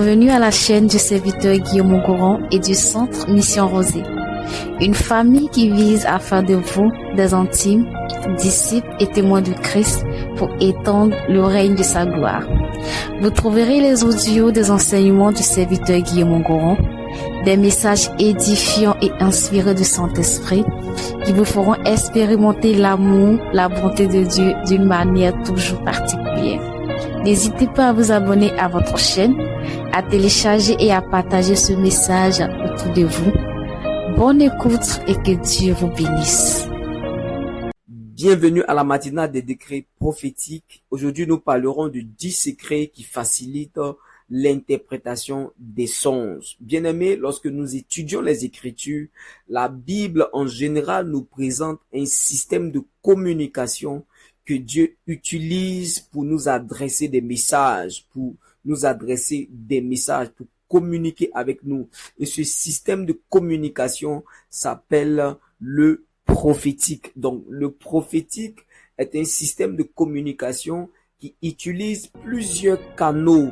Bienvenue à la chaîne du serviteur Guillaume Goron et du Centre Mission Rosée. Une famille qui vise à faire de vous des intimes, disciples et témoins de Christ pour étendre le règne de sa gloire. Vous trouverez les audios des enseignements du serviteur Guillaume Goron, des messages édifiants et inspirés du Saint-Esprit qui vous feront expérimenter l'amour, la bonté de Dieu d'une manière toujours particulière. N'hésitez pas à vous abonner à votre chaîne, à télécharger et à partager ce message autour de vous. Bonne écoute et que Dieu vous bénisse. Bienvenue à la matinale des décrets prophétiques. Aujourd'hui, nous parlerons de 10 secrets qui facilitent l'interprétation des songes. Bien-aimés, lorsque nous étudions les Écritures, la Bible en général nous présente un système de communication que Dieu utilise pour nous adresser des messages, pour communiquer avec nous. Et ce système de communication s'appelle le prophétique. Donc, le prophétique est un système de communication qui utilise plusieurs canaux.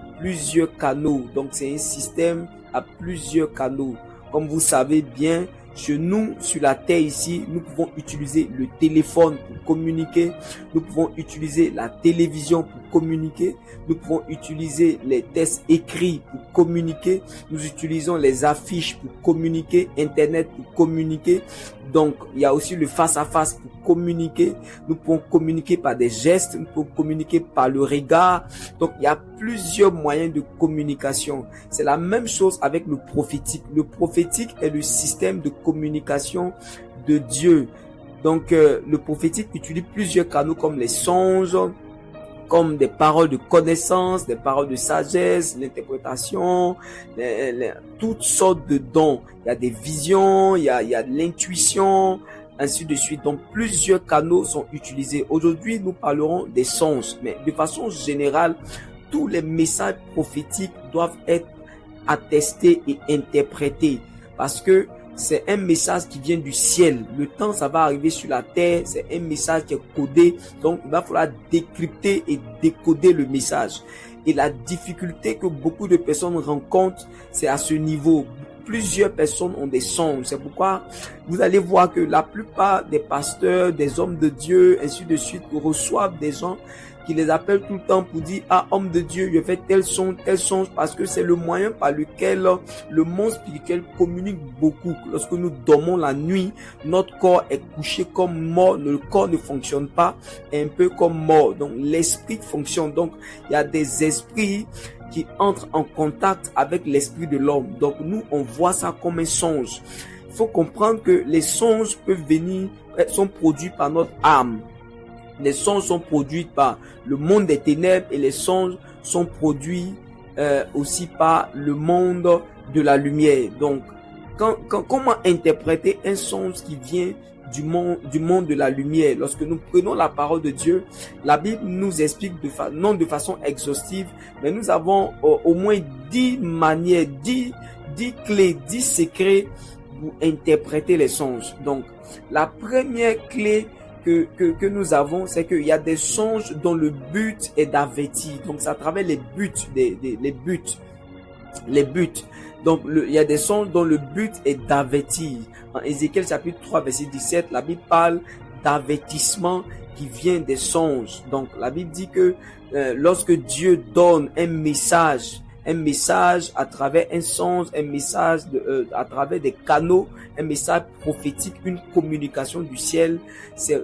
Donc, c'est un système à plusieurs canaux. Comme vous savez bien, chez nous, sur la terre ici, nous pouvons utiliser le téléphone pour communiquer. Nous pouvons utiliser la télévision pour communiquer. Nous pouvons utiliser les textes écrits pour communiquer. Nous utilisons les affiches pour communiquer, Internet pour communiquer. Donc, il y a aussi le face-à-face pour communiquer. Nous pouvons communiquer par des gestes. Nous pouvons communiquer par le regard. Donc, il y a plusieurs moyens de communication. C'est la même chose avec le prophétique. Le prophétique est le système de communication de Dieu. Donc, le prophétique utilise plusieurs canaux comme les songes, comme des paroles de connaissance, des paroles de sagesse, l'interprétation, toutes sortes de dons. Il y a des visions, il y a de l'intuition, ainsi de suite. Donc, plusieurs canaux sont utilisés. Aujourd'hui, nous parlerons des songes, mais de façon générale, tous les messages prophétiques doivent être attestés et interprétés parce que c'est un message qui vient du ciel. Le temps, ça va arriver sur la terre. C'est un message qui est codé. Donc, il va falloir décrypter et décoder le message. Et la difficulté que beaucoup de personnes rencontrent, c'est à ce niveau. Plusieurs personnes ont des songes. C'est pourquoi vous allez voir que la plupart des pasteurs, des hommes de Dieu, ainsi de suite, reçoivent des gens qui les appellent tout le temps pour dire « Ah, homme de Dieu, je fais tel songe, parce que c'est le moyen par lequel le monde spirituel communique beaucoup. Lorsque nous dormons la nuit, notre corps est couché comme mort, le corps ne fonctionne pas, un peu comme mort. Donc, l'esprit fonctionne. Donc, il y a des esprits qui entrent en contact avec l'esprit de l'homme. Donc, nous, on voit ça comme un songe. Il faut comprendre que les songes sont produits par notre âme. Les songes sont produits par le monde des ténèbres et les songes sont produits aussi par le monde de la lumière. Donc, comment interpréter un songe qui vient du monde de la lumière? Lorsque nous prenons la parole de Dieu, la Bible nous explique non de façon exhaustive, mais nous avons au moins 10 manières, 10 clés, 10 secrets pour interpréter les songes. Donc, la première clé que nous avons, c'est qu'il y a des songes dont le but est d'avertir. Donc, c'est à travers les buts, les buts. Donc, il y a des songes dont le but est d'avertir. En Ézéchiel chapitre 3, verset 17, la Bible parle d'avertissement qui vient des songes. Donc, la Bible dit que lorsque Dieu donne un message à travers un songe, un message à travers des canaux, un message prophétique, une communication du ciel, c'est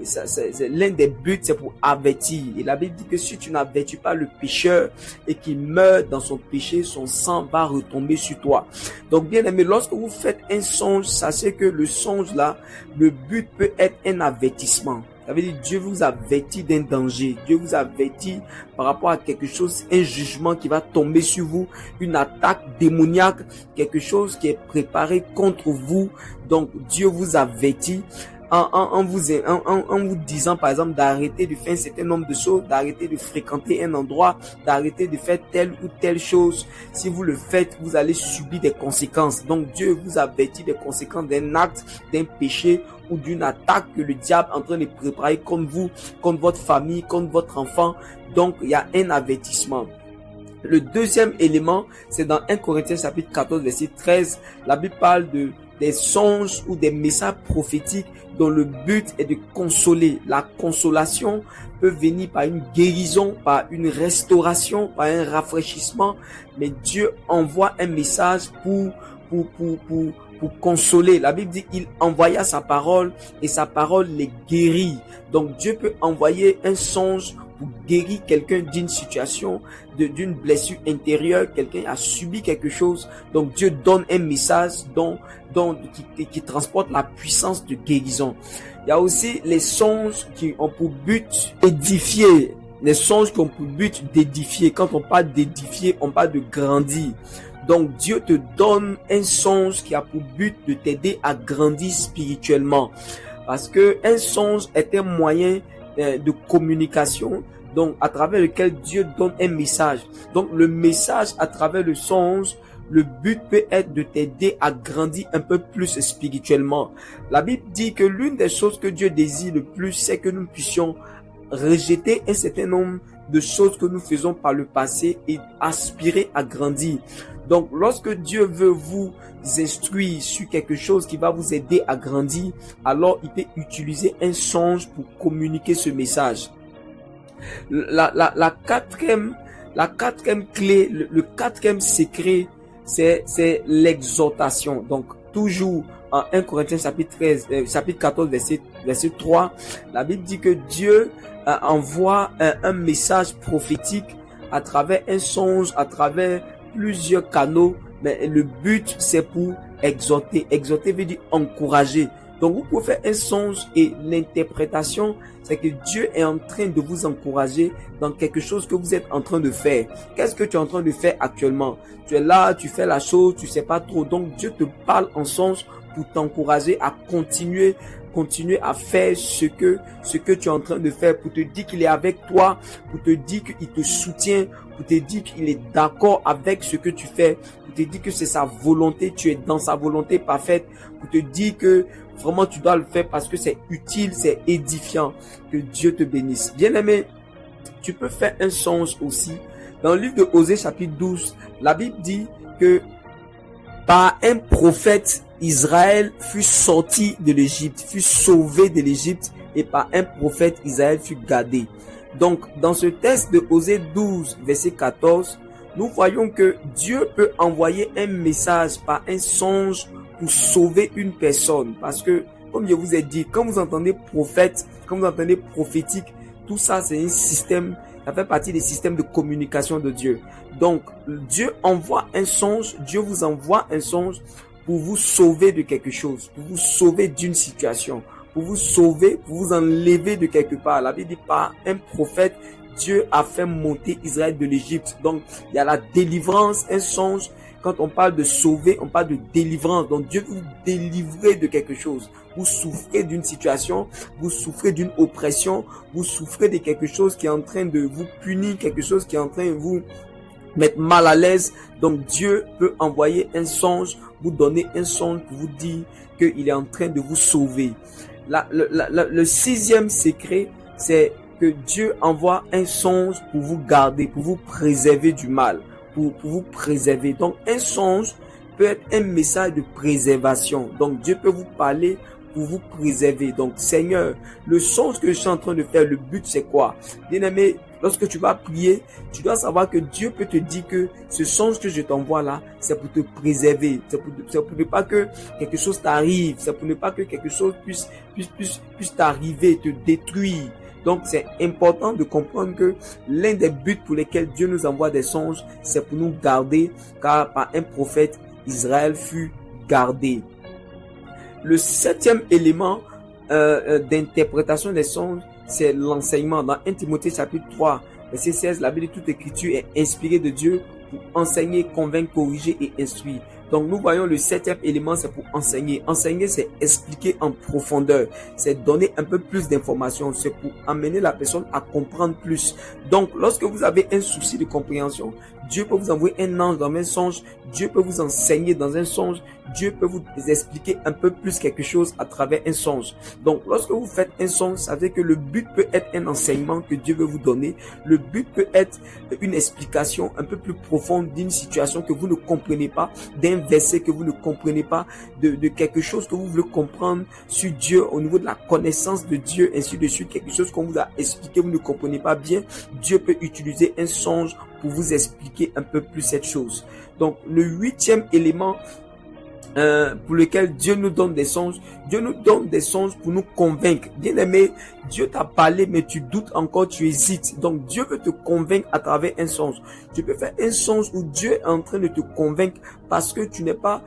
l'un des buts, c'est pour avertir. Et la Bible dit que si tu n'avertis pas le pécheur et qu'il meurt dans son péché, son sang va retomber sur toi. Donc, bien aimé, lorsque vous faites un songe, sachez que le songe là, le but peut être un avertissement. Ça veut dire Dieu vous avertit d'un danger. Dieu vous avertit par rapport à quelque chose, un jugement qui va tomber sur vous, une attaque démoniaque, quelque chose qui est préparé contre vous. Donc Dieu vous avertit en vous disant par exemple d'arrêter de faire un certain nombre de choses, d'arrêter de fréquenter un endroit, d'arrêter de faire telle ou telle chose. Si vous le faites, vous allez subir des conséquences. Donc Dieu vous avertit des conséquences d'un acte, d'un péché ou d'une attaque que le diable est en train de préparer contre vous, contre votre famille, contre votre enfant. Donc il y a un avertissement. Le deuxième élément, c'est dans 1 Corinthiens chapitre 14, verset 13. La Bible parle des songes ou des messages prophétiques dont le but est de consoler. La consolation peut venir par une guérison, par une restauration, par un rafraîchissement. Mais Dieu envoie un message pour consoler. La Bible dit qu'il envoya sa parole et sa parole les guérit. Donc Dieu peut envoyer un songe pour guérir quelqu'un d'une situation, d'une blessure intérieure. Quelqu'un a subi quelque chose. Donc Dieu donne un message qui transporte la puissance de guérison. Il y a aussi les songes qui ont pour but d'édifier. Les songes qui ont pour but d'édifier. Quand on parle d'édifier, on parle de grandir. Donc Dieu te donne un songe qui a pour but de t'aider à grandir spirituellement. Parce que un songe est un moyen de communication, donc à travers lequel Dieu donne un message. Donc le message à travers le songe, le but peut être de t'aider à grandir un peu plus spirituellement. La Bible dit que l'une des choses que Dieu désire le plus, c'est que nous puissions rejeter un certain nombre de choses que nous faisons par le passé et aspirer à grandir. Donc, lorsque Dieu veut vous instruire sur quelque chose qui va vous aider à grandir, alors il peut utiliser un songe pour communiquer ce message. La quatrième clé, le quatrième secret, c'est l'exhortation. Donc, toujours en 1 Corinthiens chapitre 14, verset 3, la Bible dit que Dieu envoie un message prophétique à travers un songe, à travers plusieurs canaux, mais le but c'est pour exhorter. Exhorter veut dire encourager. Donc vous pouvez faire un songe et l'interprétation, c'est que Dieu est en train de vous encourager dans quelque chose que vous êtes en train de faire. Qu'est-ce que tu es en train de faire actuellement? Tu es là, tu fais la chose, tu sais pas trop. Donc Dieu te parle en songe pour t'encourager à continuer à faire ce que tu es en train de faire, pour te dire qu'il est avec toi, pour te dire qu'il te soutient, pour te dire qu'il est d'accord avec ce que tu fais, pour te dire que c'est sa volonté, tu es dans sa volonté parfaite, pour te dire que vraiment tu dois le faire parce que c'est utile, c'est édifiant. Que Dieu te bénisse. Bien-aimé, tu peux faire un songe aussi. Dans le livre de Osée chapitre 12, la Bible dit que par un prophète, Israël fut sorti de l'Égypte, fut sauvé de l'Égypte, et par un prophète, Israël fut gardé. Donc, dans ce texte de Osée 12, verset 14, nous voyons que Dieu peut envoyer un message par un songe pour sauver une personne. Parce que, comme je vous ai dit, quand vous entendez prophète, quand vous entendez prophétique, tout ça, c'est un système, ça fait partie des systèmes de communication de Dieu. Donc, Dieu envoie un songe, Dieu vous envoie un songe pour vous sauver de quelque chose, pour vous sauver d'une situation, pour vous sauver, pour vous enlever de quelque part. La Bible dit par un prophète, Dieu a fait monter Israël de l'Égypte. Donc, il y a la délivrance, un songe. Quand on parle de sauver, on parle de délivrance. Donc, Dieu vous délivrer de quelque chose. Vous souffrez d'une situation, vous souffrez d'une oppression, vous souffrez de quelque chose qui est en train de vous punir, quelque chose qui est en train de vous mettre mal à l'aise. Donc, Dieu peut envoyer un songe, vous donner un songe pour vous dire qu'il est en train de vous sauver. Le sixième secret, c'est que Dieu envoie un songe pour vous garder, pour vous préserver du mal, pour vous préserver. Donc, un songe peut être un message de préservation. Donc, Dieu peut vous parler pour vous préserver. Donc, Seigneur, le songe que je suis en train de faire, le but c'est quoi? Bien-aimé, lorsque tu vas prier, tu dois savoir que Dieu peut te dire que ce songe que je t'envoie là, c'est pour te préserver. C'est pour ne pas que quelque chose t'arrive. C'est pour ne pas que quelque chose puisse t'arriver, te détruire. Donc, c'est important de comprendre que l'un des buts pour lesquels Dieu nous envoie des songes, c'est pour nous garder, car par un prophète, Israël fut gardé. Le septième élément d'interprétation des songes, c'est l'enseignement. Dans 1 Timothée chapitre 3, verset 16, la Bible dit toute écriture est inspirée de Dieu pour enseigner, convaincre, corriger et instruire. Donc nous voyons le septième élément, c'est pour enseigner. Enseigner, c'est expliquer en profondeur. C'est donner un peu plus d'informations. C'est pour amener la personne à comprendre plus. Donc lorsque vous avez un souci de compréhension, Dieu peut vous envoyer un ange dans un songe, Dieu peut vous enseigner dans un songe, Dieu peut vous expliquer un peu plus quelque chose à travers un songe. Donc, lorsque vous faites un songe, ça veut dire que le but peut être un enseignement que Dieu veut vous donner. Le but peut être une explication un peu plus profonde d'une situation que vous ne comprenez pas, d'un verset que vous ne comprenez pas, de quelque chose que vous voulez comprendre sur Dieu au niveau de la connaissance de Dieu, ainsi de suite. Quelque chose qu'on vous a expliqué, vous ne comprenez pas bien. Dieu peut utiliser un songe pour vous expliquer un peu plus cette chose. Donc, le 8e élément pour lequel Dieu nous donne des songes. Dieu nous donne des songes pour nous convaincre. Bien aimé, Dieu t'a parlé, mais tu doutes encore, tu hésites. Donc, Dieu veut te convaincre à travers un songe. Tu peux faire un songe où Dieu est en train de te convaincre parce que tu n'es pas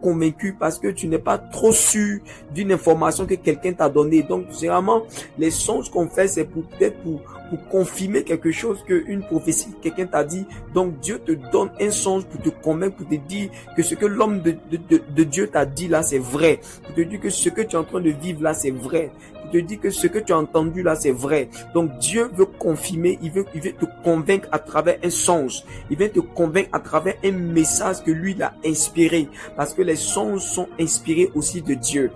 convaincu, parce que tu n'es pas trop sûr d'une information que quelqu'un t'a donnée. Donc, généralement, les songes qu'on fait, c'est peut-être pour confirmer quelque chose qu'une prophétie, quelqu'un t'a dit. Donc, Dieu te donne un songe pour te convaincre, pour te dire que ce que l'homme de Dieu t'a dit là, c'est vrai. Pour te dire que ce que tu es en train de vivre là, c'est vrai. Pour te dire que ce que tu as entendu là, c'est vrai. Donc, Dieu veut confirmer, il veut te convaincre à travers un songe. Il veut te convaincre à travers un message que lui, il a inspiré. Parce que les songes sont inspirés aussi de Dieu.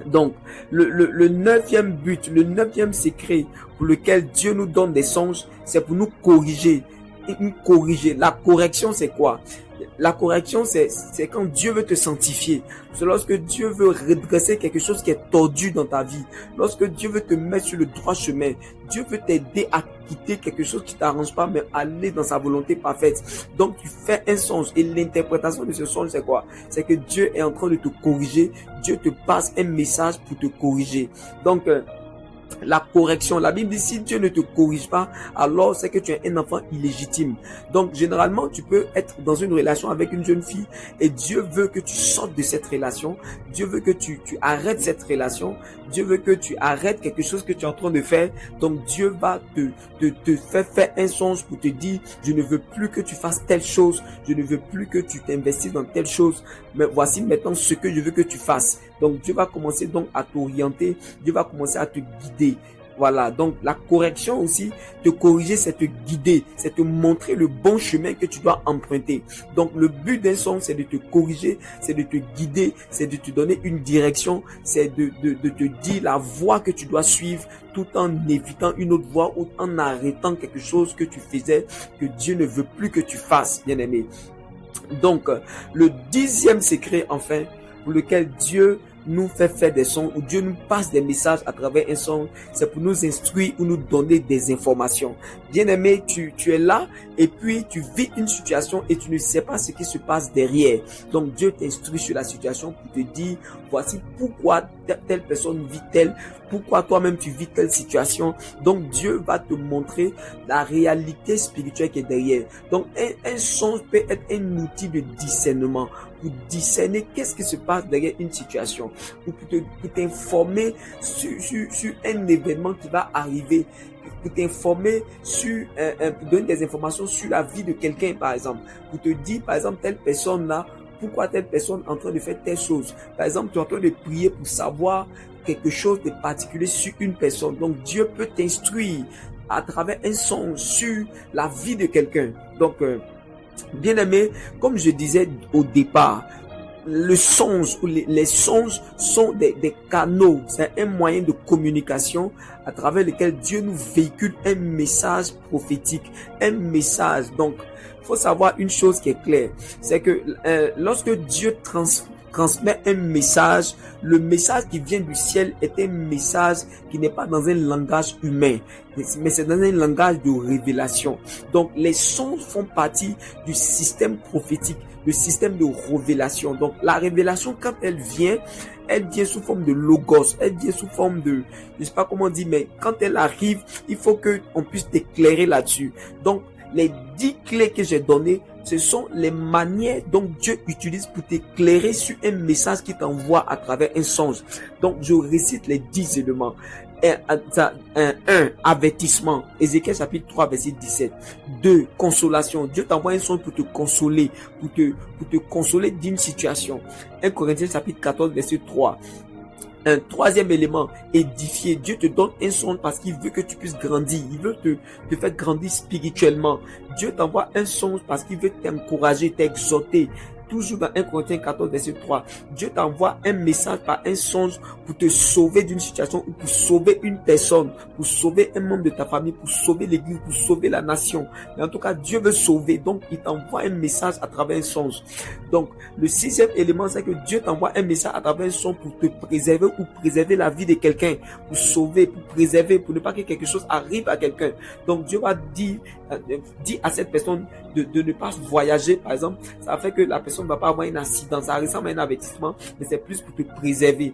Donc, le 9e but, le 9e secret pour lequel Dieu nous donne des songes, c'est pour nous corriger. Nous corriger. La correction, c'est quoi? La correction, c'est quand Dieu veut te sanctifier. C'est lorsque Dieu veut redresser quelque chose qui est tordu dans ta vie. Lorsque Dieu veut te mettre sur le droit chemin. Dieu veut t'aider à quitter quelque chose qui t'arrange pas, mais aller dans sa volonté parfaite. Donc, tu fais un songe. Et l'interprétation de ce songe, c'est quoi? C'est que Dieu est en train de te corriger. Dieu te passe un message pour te corriger. Donc, la correction, la Bible dit si Dieu ne te corrige pas, alors c'est que tu es un enfant illégitime. Donc généralement tu peux être dans une relation avec une jeune fille et Dieu veut que tu sortes de cette relation. Dieu veut que tu arrêtes cette relation. Dieu veut que tu arrêtes quelque chose que tu es en train de faire. Donc Dieu va te faire un songe pour te dire je ne veux plus que tu fasses telle chose, je ne veux plus que tu t'investisses dans telle chose, mais voici maintenant ce que je veux que tu fasses. Donc Dieu va commencer donc à t'orienter, Dieu va commencer à te guider. Voilà, donc la correction aussi, te corriger, c'est te guider, c'est te montrer le bon chemin que tu dois emprunter. Donc le but d'un songe, c'est de te corriger, c'est de te guider, c'est de te donner une direction, c'est de te dire la voie que tu dois suivre tout en évitant une autre voie ou en arrêtant quelque chose que tu faisais, que Dieu ne veut plus que tu fasses, bien aimé. Donc le 10e secret, enfin, pour lequel Dieu nous fait faire des sons, ou Dieu nous passe des messages à travers un son, c'est pour nous instruire ou nous donner des informations. Bien aimé, tu es là et puis tu vis une situation et tu ne sais pas ce qui se passe derrière. Donc Dieu t'instruit sur la situation pour te dire voici pourquoi telle personne vit telle, pourquoi toi-même tu vis telle situation. Donc Dieu va te montrer la réalité spirituelle qui est derrière. Donc un songe peut être un outil de discernement pour discerner qu'est-ce qui se passe derrière une situation, ou pour t'informer sur un événement qui va arriver, pour t'informer pour donner des informations sur la vie de quelqu'un, par exemple, pour te dire, par exemple, telle personne là, pourquoi telle personne est en train de faire telle chose. Par exemple, tu es en train de prier pour savoir quelque chose de particulier sur une personne. Donc, Dieu peut t'instruire à travers un songe sur la vie de quelqu'un. Donc, bien aimé, comme je disais au départ, le songe ou les songes sont des canaux, c'est un moyen de communication à travers lequel Dieu nous véhicule un message prophétique, un message. Donc, il faut savoir une chose qui est claire, c'est que lorsque Dieu transmet un message, le message qui vient du ciel est un message qui n'est pas dans un langage humain, mais c'est dans un langage de révélation. Donc les songes font partie du système prophétique, le système de révélation. Donc la révélation, quand elle vient sous forme de logos, elle vient sous forme de, je sais pas comment on dit, mais quand elle arrive, il faut que on puisse t'éclairer là-dessus. Donc les 10 clés que j'ai données, ce sont les manières dont Dieu utilise pour t'éclairer sur un message qu'il t'envoie à travers un songe. Donc, je récite les 10 éléments. 1. Avertissement. Ézéchiel chapitre 3, verset 17. 2. Consolation. Dieu t'envoie un songe pour te consoler, pour te consoler d'une situation. 1 Corinthiens chapitre 14, verset 3. Un troisième élément, édifier. Dieu te donne un songe parce qu'il veut que tu puisses grandir. Il veut te faire grandir spirituellement. Dieu t'envoie un songe parce qu'il veut t'encourager, t'exhorter. Toujours dans 1 Corinthiens 14, verset 3, Dieu t'envoie un message par un songe pour te sauver d'une situation ou pour sauver une personne, pour sauver un membre de ta famille, pour sauver l'église, pour sauver la nation. Mais en tout cas, Dieu veut sauver, donc il t'envoie un message à travers un songe. Donc, le sixième élément, c'est que Dieu t'envoie un message à travers un songe pour te préserver ou préserver la vie de quelqu'un, pour sauver, pour préserver, pour ne pas que quelque chose arrive à quelqu'un. Donc, Dieu va dire à cette personne de ne pas voyager, par exemple. Ça fait que la personne ne va pas avoir un accident. Ça ressemble à un avertissement, mais c'est plus pour te préserver.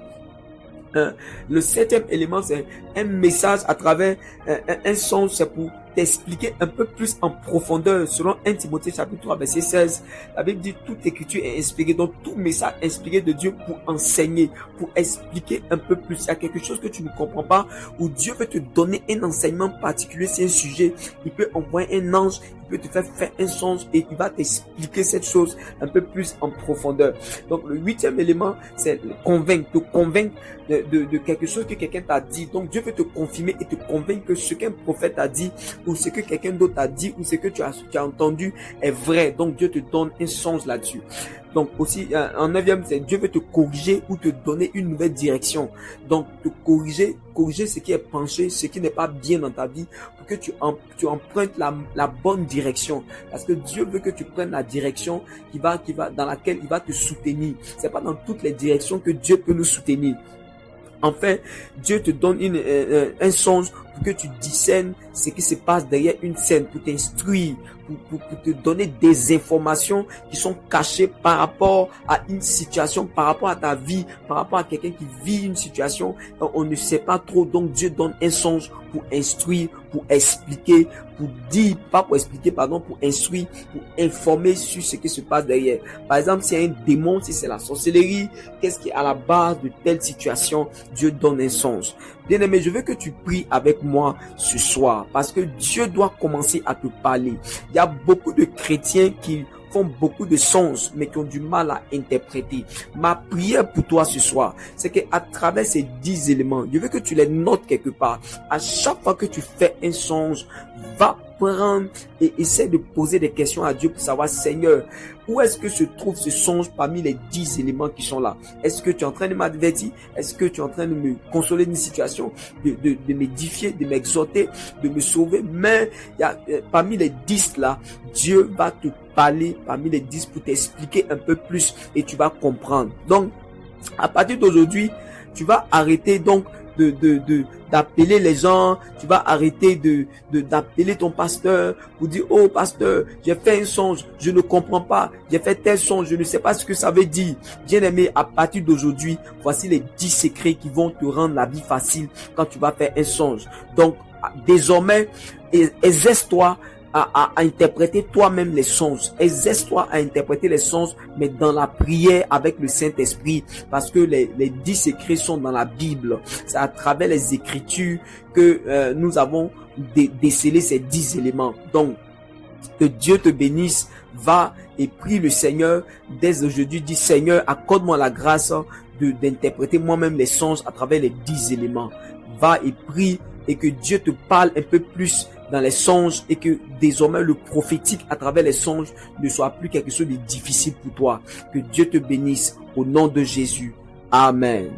Le septième élément, c'est un message à travers un songe, c'est pour t'expliquer un peu plus en profondeur. Selon 1 Timothée chapitre 3 verset 16, la Bible dit toute écriture est inspirée, donc tout message inspiré de Dieu pour enseigner, pour expliquer un peu plus. Il y a quelque chose que tu ne comprends pas, où Dieu veut te donner un enseignement particulier, c'est un sujet, il peut envoyer un ange, il peut te faire un songe et il va t'expliquer cette chose un peu plus en profondeur. Donc le huitième élément, c'est te convaincre de quelque chose que quelqu'un t'a dit. Donc Dieu veut te confirmer et te convaincre que ce qu'un prophète a dit, ou ce que quelqu'un d'autre a dit, ou ce que tu as entendu est vrai. Donc Dieu te donne un songe là-dessus. Donc aussi, en neuvième, c'est Dieu veut te corriger ou te donner une nouvelle direction. Donc te corriger ce qui est penché, ce qui n'est pas bien dans ta vie, pour que tu empruntes la bonne direction. Parce que Dieu veut que tu prennes la direction dans laquelle il va te soutenir. C'est pas dans toutes les directions que Dieu peut nous soutenir. Enfin, Dieu te donne un songe pour que tu discernes ce qui se passe derrière une scène, pour t'instruire, pour te donner des informations qui sont cachées par rapport à une situation, par rapport à ta vie, par rapport à quelqu'un qui vit une situation. On ne sait pas trop, donc Dieu donne un songe pour instruire, pour expliquer, pour dire, pas pour expliquer, pardon, pour instruire, pour informer sur ce qui se passe derrière. Par exemple, s'il y a un démon, si c'est la sorcellerie, qu'est-ce qui est à la base de telle situation, Dieu donne un songe. Bien-aimé, je veux que tu pries avec moi ce soir, parce que Dieu doit commencer à te parler. Il y a beaucoup de chrétiens qui font beaucoup de songes, mais qui ont du mal à interpréter. Ma prière pour toi ce soir, c'est qu'à travers ces 10 éléments, je veux que tu les notes quelque part. À chaque fois que tu fais un songe, va prendre et essaie de poser des questions à Dieu pour savoir, Seigneur, où est-ce que se trouve ce songe parmi les 10 éléments qui sont là? Est-ce que tu es en train de m'avertir? Est-ce que tu es en train de me consoler d'une situation, de m'édifier, de m'exhorter, de me sauver? Mais parmi les 10 là, Dieu va te parler parmi les 10 pour t'expliquer un peu plus et tu vas comprendre. Donc, à partir d'aujourd'hui, tu vas arrêter donc d'appeler les gens, tu vas arrêter d'appeler ton pasteur pour dire, oh pasteur, j'ai fait un songe, je ne comprends pas, j'ai fait tel songe, je ne sais pas ce que ça veut dire. Bien-aimé, à partir d'aujourd'hui, voici les 10 secrets qui vont te rendre la vie facile quand tu vas faire un songe. Donc, désormais, exerce-toi à interpréter toi-même les songes. Exerce-toi à interpréter les songes, mais dans la prière avec le Saint-Esprit, parce que les 10 secrets sont dans la Bible. C'est à travers les Écritures que nous avons décelé ces 10 éléments. Donc, que Dieu te bénisse. Va et prie le Seigneur. Dès aujourd'hui, dis, Seigneur, accorde-moi la grâce d'interpréter moi-même les songes à travers les 10 éléments. Va et prie et que Dieu te parle un peu plus dans les songes et que désormais le prophétique à travers les songes ne soit plus quelque chose de difficile pour toi. Que Dieu te bénisse au nom de Jésus. Amen.